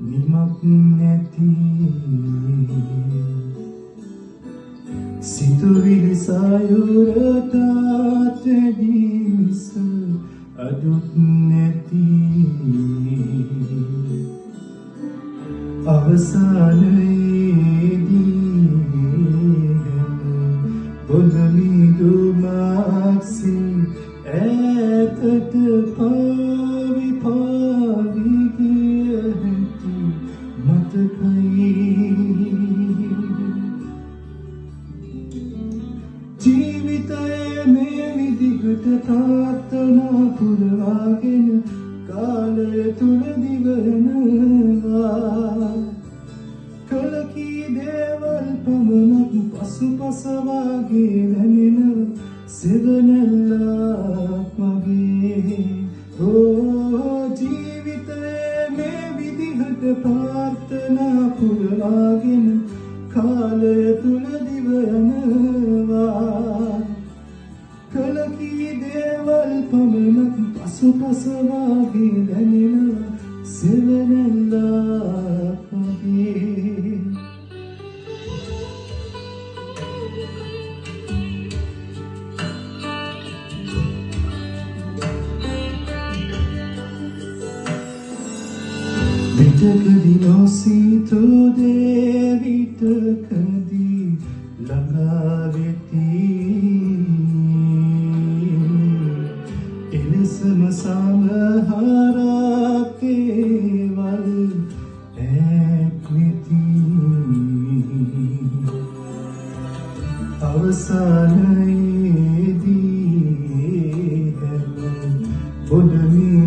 නිමක් නැති සිතුවිලි සයුරටත් වැඩි මිස අඩුත් නැති අවසානයේදී බොඳමිදුමක්සේ ඈතට පාවි පාවි ගිය හැටි මතකයි ජීවිතයේ මේ විදිහට ප්‍රාර්ථනා පුරවාගෙන කාලය තුල දිවයනවා කලකී දේවල් පමණක් පසුපස වාගේ දැනෙන සෙවණැල්ලක් වගේ ජීවිතයේ මේ විදිහට ප්‍රාර්ථනා පුරවාගෙන කාලය තුල දිවයනවා කලකී දේවල් පමණක් පසුපස වාගේ දැනෙන සෙවණැල්ලක් වගේ විටකදී නොසිතූ දේ විටකදී ළඟා වෙති එලෙසම සමහරක් දේවල් ඈත් වෙති අවසානයේදී බොඳමිදුමක්සේ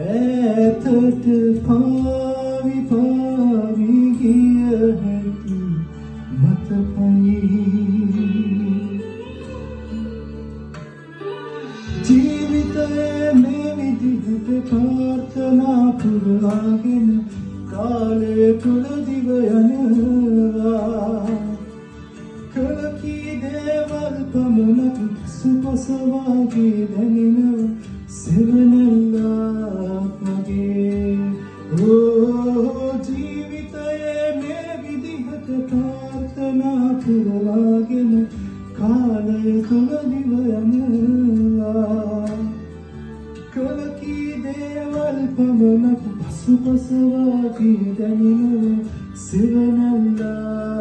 ඈතට පාවි පාවි ගිය හැටි මතකයි ජීවිතයේ මේ විදිහට ප්‍රාර්ථනා පුරවාගෙන කාලය තුල දිව යනවා කලකී දේවල් පමණක් පසුපස වාගේ දැනෙන සෙවණැල්ලක් වගේ ජීවිතයේ මේ විදිහට ප්‍රාර්ථනා පුරවාගෙන කාලය තුල දිව යනවා කලකී දේවල් පමණක් පසුපස වාගේ දැනෙන සෙවණැල්ලක්